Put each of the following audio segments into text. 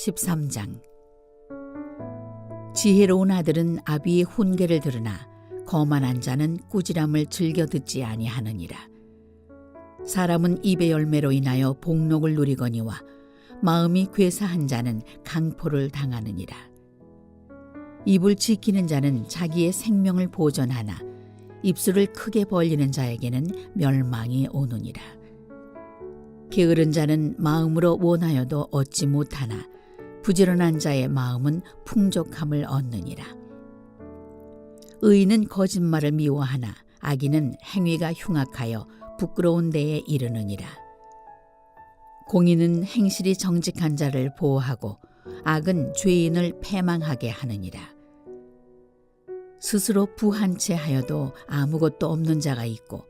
13장. 지혜로운 아들은 아비의 훈계를 들으나 거만한 자는 꾸지람을 즐겨 듣지 아니하느니라. 사람은 입의 열매로 인하여 복록을 누리거니와 마음이 괴사한 자는 강포를 당하느니라. 입을 지키는 자는 자기의 생명을 보존하나 입술을 크게 벌리는 자에게는 멸망이 오느니라. 게으른 자는 마음으로 원하여도 얻지 못하나 부지런한 자의 마음은 풍족함을 얻느니라. 의인은 거짓말을 미워하나 악인은 행위가 흉악하여 부끄러운 데에 이르느니라. 공의는 행실이 정직한 자를 보호하고 악은 죄인을 패망하게 하느니라. 스스로 부한 채 하여도 아무것도 없는 자가 있고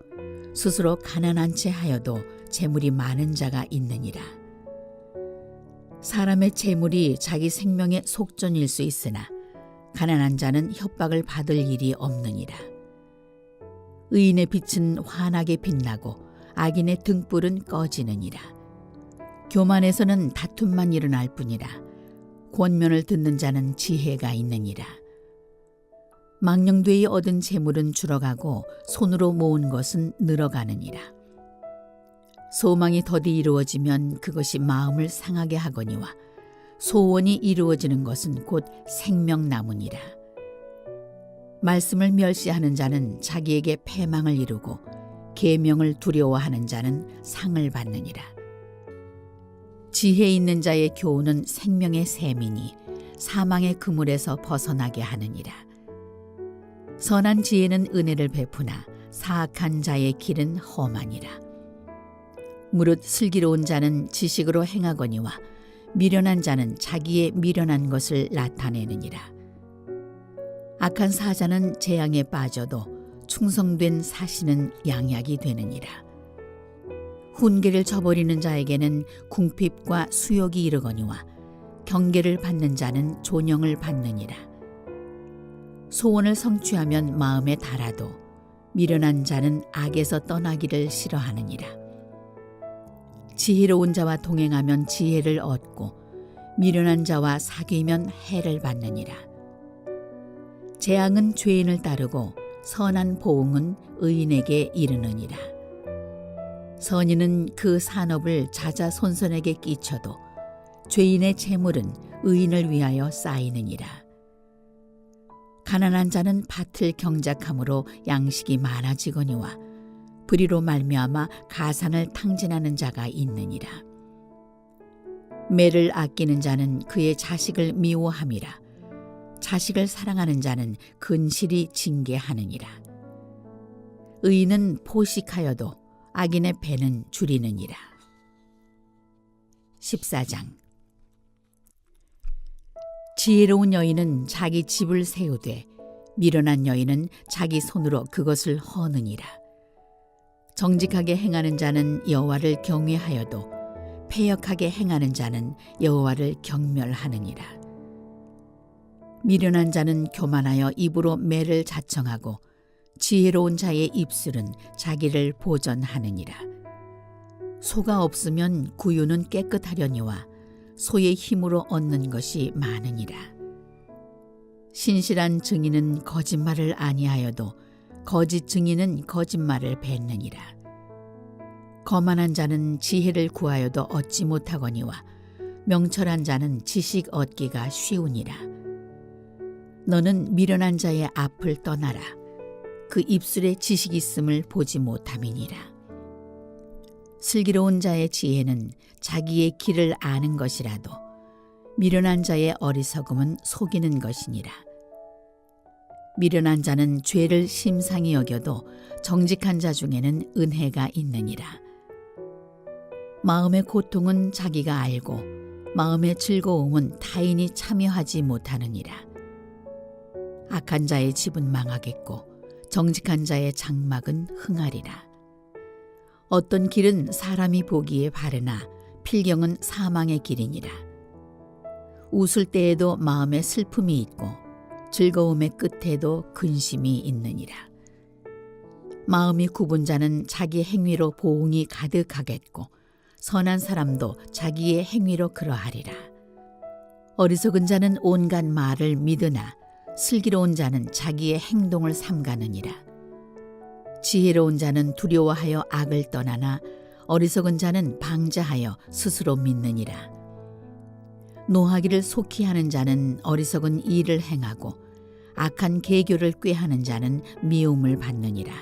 스스로 가난한 채 하여도 재물이 많은 자가 있느니라. 사람의 재물이 자기 생명의 속전일 수 있으나 가난한 자는 협박을 받을 일이 없느니라. 의인의 빛은 환하게 빛나고 악인의 등불은 꺼지느니라. 교만에서는 다툼만 일어날 뿐이라. 권면을 듣는 자는 지혜가 있느니라. 망령되이 얻은 재물은 줄어가고 손으로 모은 것은 늘어가느니라. 소망이 더디 이루어지면 그것이 마음을 상하게 하거니와 소원이 이루어지는 것은 곧 생명나무니라. 말씀을 멸시하는 자는 자기에게 패망을 이루고 계명을 두려워하는 자는 상을 받느니라. 지혜 있는 자의 교훈은 생명의 샘이니 사망의 그물에서 벗어나게 하느니라. 선한 지혜는 은혜를 베푸나 사악한 자의 길은 험하니라. 무릇 슬기로운 자는 지식으로 행하거니와 미련한 자는 자기의 미련한 것을 나타내느니라. 악한 사자는 재앙에 빠져도 충성된 사신은 양약이 되느니라. 훈계를 저버리는 자에게는 궁핍과 수욕이 이르거니와 경계를 받는 자는 존영을 받느니라. 소원을 성취하면 마음에 달아도 미련한 자는 악에서 떠나기를 싫어하느니라. 지혜로운 자와 동행하면 지혜를 얻고 미련한 자와 사귀면 해를 받느니라. 재앙은 죄인을 따르고 선한 보응은 의인에게 이르느니라. 선인은 그 산업을 자자손손에게 끼쳐도 죄인의 재물은 의인을 위하여 쌓이느니라. 가난한 자는 밭을 경작함으로 양식이 많아지거니와 불의로 말미암아 가산을 탕진하는 자가 있느니라. 매를 아끼는 자는 그의 자식을 미워함이라. 자식을 사랑하는 자는 근실이 징계하느니라. 의인은 포식하여도 악인의 배는 줄이느니라. 14장. 지혜로운 여인은 자기 집을 세우되 미련한 여인은 자기 손으로 그것을 허느니라. 정직하게 행하는 자는 여호와를 경외하여도 패역하게 행하는 자는 여호와를 경멸하느니라. 미련한 자는 교만하여 입으로 매를 자청하고 지혜로운 자의 입술은 자기를 보전하느니라. 소가 없으면 구유는 깨끗하려니와 소의 힘으로 얻는 것이 많으니라. 신실한 증인은 거짓말을 아니하여도 거짓 증인은 거짓말을 뱉느니라. 거만한 자는 지혜를 구하여도 얻지 못하거니와 명철한 자는 지식 얻기가 쉬우니라. 너는 미련한 자의 앞을 떠나라. 그 입술에 지식 있음을 보지 못함이니라. 슬기로운 자의 지혜는 자기의 길을 아는 것이라도 미련한 자의 어리석음은 속이는 것이니라. 미련한 자는 죄를 심상히 여겨도 정직한 자 중에는 은혜가 있느니라. 마음의 고통은 자기가 알고 마음의 즐거움은 타인이 참여하지 못하느니라. 악한 자의 집은 망하겠고 정직한 자의 장막은 흥하리라. 어떤 길은 사람이 보기에 바르나 필경은 사망의 길이니라. 웃을 때에도 마음에 슬픔이 있고 즐거움의 끝에도 근심이 있느니라. 마음이 굽은 자는 자기 행위로 보응이 가득하겠고 선한 사람도 자기의 행위로 그러하리라. 어리석은 자는 온갖 말을 믿으나 슬기로운 자는 자기의 행동을 삼가느니라. 지혜로운 자는 두려워하여 악을 떠나나 어리석은 자는 방자하여 스스로 믿느니라. 노하기를 속히 하는 자는 어리석은 일을 행하고 악한 계교를 꾀하는 자는 미움을 받느니라.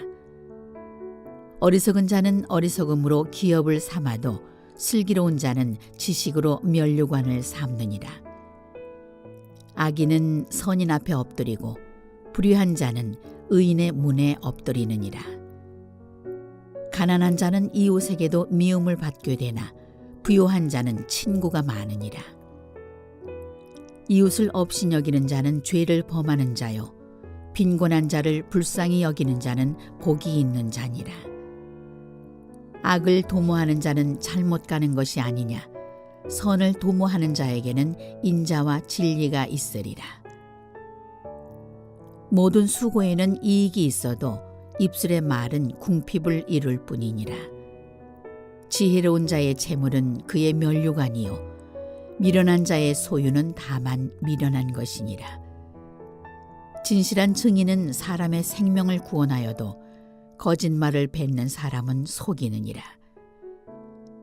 어리석은 자는 어리석음으로 기업을 삼아도 슬기로운 자는 지식으로 면류관을 삼느니라. 악인은 선인 앞에 엎드리고 불의한 자는 의인의 문에 엎드리느니라. 가난한 자는 이웃에게도 미움을 받게 되나 부요한 자는 친구가 많으니라. 이웃을 없이 여기는 자는 죄를 범하는 자요 빈곤한 자를 불쌍히 여기는 자는 복이 있는 자니라. 악을 도모하는 자는 잘못 가는 것이 아니냐. 선을 도모하는 자에게는 인자와 진리가 있으리라. 모든 수고에는 이익이 있어도 입술의 말은 궁핍을 이룰 뿐이니라. 지혜로운 자의 재물은 그의 면류관이요 미련한 자의 소유는 다만 미련한 것이니라. 진실한 증인은 사람의 생명을 구원하여도 거짓말을 뱉는 사람은 속이느니라.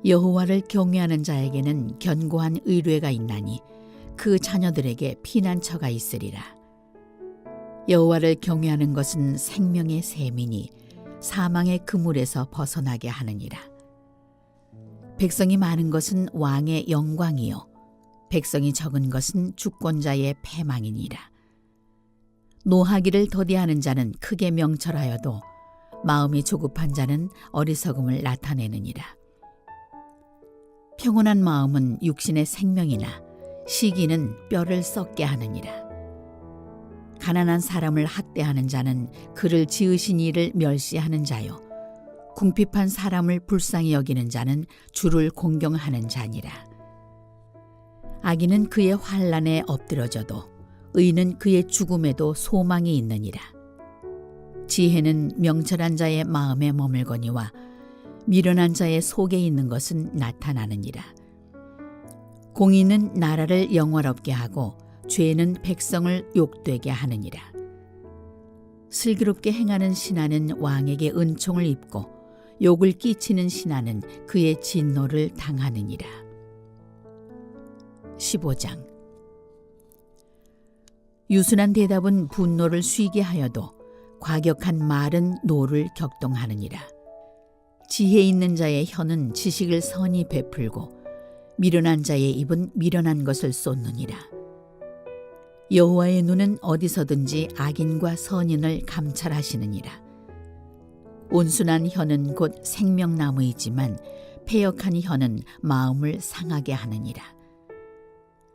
여호와를 경외하는 자에게는 견고한 의뢰가 있나니 그 자녀들에게 피난처가 있으리라. 여호와를 경외하는 것은 생명의 샘이니 사망의 그물에서 벗어나게 하느니라. 백성이 많은 것은 왕의 영광이요 백성이 적은 것은 주권자의 패망이니라. 노하기를 더디하는 자는 크게 명철하여도 마음이 조급한 자는 어리석음을 나타내느니라. 평온한 마음은 육신의 생명이나 시기는 뼈를 썩게 하느니라. 가난한 사람을 학대하는 자는 그를 지으신 이를 멸시하는 자요 궁핍한 사람을 불쌍히 여기는 자는 주를 공경하는 자니라. 악인은 그의 환난에 엎드러져도 의인은 그의 죽음에도 소망이 있느니라. 지혜는 명철한 자의 마음에 머물거니와 미련한 자의 속에 있는 것은 나타나느니라. 공의는 나라를 영화롭게 하고 죄는 백성을 욕되게 하느니라. 슬기롭게 행하는 신하는 왕에게 은총을 입고 욕을 끼치는 신하는 그의 진노를 당하느니라. 15장. 유순한 대답은 분노를 쉬게 하여도 과격한 말은 노를 격동하느니라. 지혜 있는 자의 혀는 지식을 선히 베풀고 미련한 자의 입은 미련한 것을 쏟느니라. 여호와의 눈은 어디서든지 악인과 선인을 감찰하시느니라. 온순한 혀는 곧 생명나무이지만 패역한 혀는 마음을 상하게 하느니라.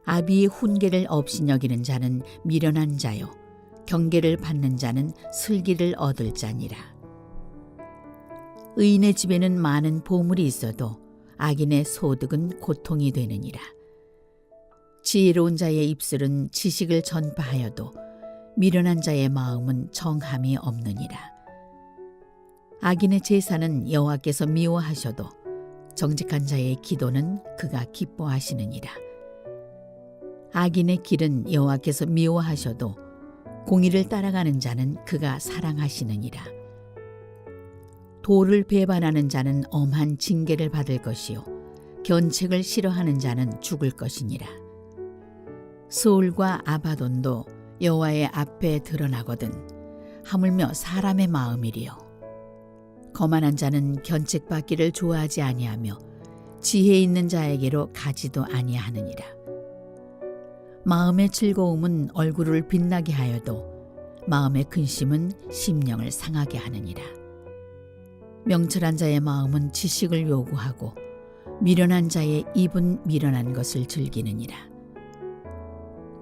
아비의 훈계를 없이 여기는 자는 미련한 자요 경계를 받는 자는 슬기를 얻을 자니라. 의인의 집에는 많은 보물이 있어도 악인의 소득은 고통이 되느니라. 지혜로운 자의 입술은 지식을 전파하여도 미련한 자의 마음은 정함이 없느니라. 악인의 제사는 여호와께서 미워하셔도 정직한 자의 기도는 그가 기뻐하시느니라. 악인의 길은 여호와께서 미워하셔도 공의를 따라가는 자는 그가 사랑하시느니라. 도를 배반하는 자는 엄한 징계를 받을 것이요 견책을 싫어하는 자는 죽을 것이니라. 소울과 아바돈도 여호와의 앞에 드러나거든 하물며 사람의 마음이리요. 거만한 자는 견책받기를 좋아하지 아니하며 지혜 있는 자에게로 가지도 아니하느니라. 마음의 즐거움은 얼굴을 빛나게 하여도 마음의 근심은 심령을 상하게 하느니라. 명철한 자의 마음은 지식을 요구하고 미련한 자의 입은 미련한 것을 즐기느니라.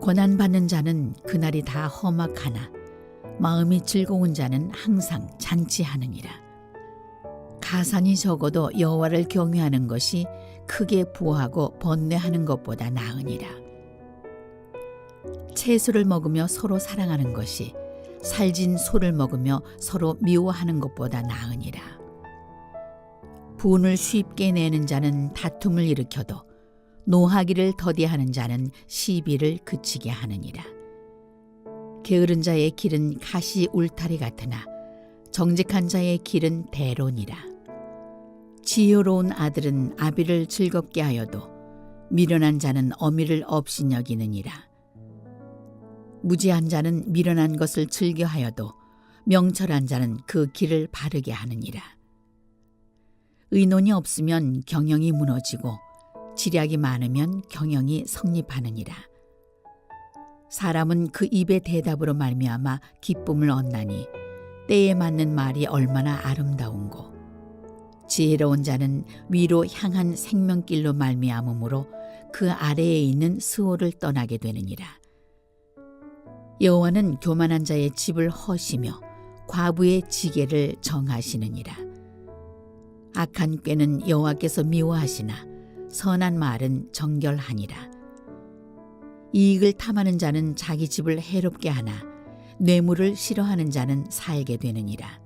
고난받는 자는 그날이 다 험악하나 마음이 즐거운 자는 항상 잔치하느니라. 가산이 적어도 여호와를 경외하는 것이 크게 부하고 번뇌하는 것보다 나으니라. 채소를 먹으며 서로 사랑하는 것이 살진 소를 먹으며 서로 미워하는 것보다 나으니라. 분을 쉽게 내는 자는 다툼을 일으켜도 노하기를 더디하는 자는 시비를 그치게 하느니라. 게으른 자의 길은 가시 울타리 같으나 정직한 자의 길은 대로니라. 지혜로운 아들은 아비를 즐겁게 하여도 미련한 자는 어미를 업신여기느니라. 무지한 자는 미련한 것을 즐겨하여도 명철한 자는 그 길을 바르게 하느니라. 의논이 없으면 경영이 무너지고 지략이 많으면 경영이 성립하느니라. 사람은 그 입의 대답으로 말미암아 기쁨을 얻나니 때에 맞는 말이 얼마나 아름다운고. 지혜로운 자는 위로 향한 생명길로 말미암음으로 그 아래에 있는 스올을 떠나게 되느니라. 여호와는 교만한 자의 집을 허시며 과부의 지게를 정하시느니라. 악한 꾀는 여호와께서 미워하시나 선한 말은 정결하니라. 이익을 탐하는 자는 자기 집을 해롭게 하나 뇌물을 싫어하는 자는 살게 되느니라.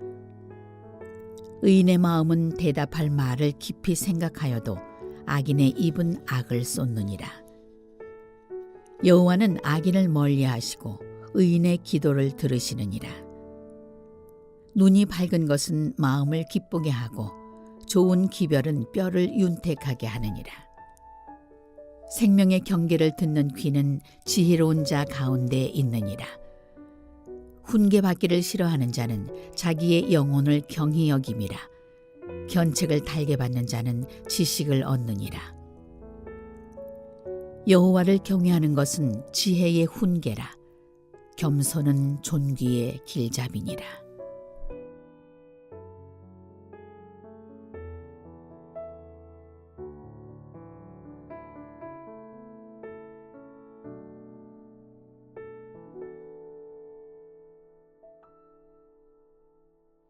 의인의 마음은 대답할 말을 깊이 생각하여도 악인의 입은 악을 쏟느니라. 여호와는 악인을 멀리하시고 의인의 기도를 들으시느니라. 눈이 밝은 것은 마음을 기쁘게 하고 좋은 기별은 뼈를 윤택하게 하느니라. 생명의 경계를 듣는 귀는 지혜로운 자 가운데 있느니라. 훈계받기를 싫어하는 자는 자기의 영혼을 경히 여김이라. 견책을 달게 받는 자는 지식을 얻느니라. 여호와를 경외하는 것은 지혜의 훈계라. 겸손은 존귀의 길잡이니라.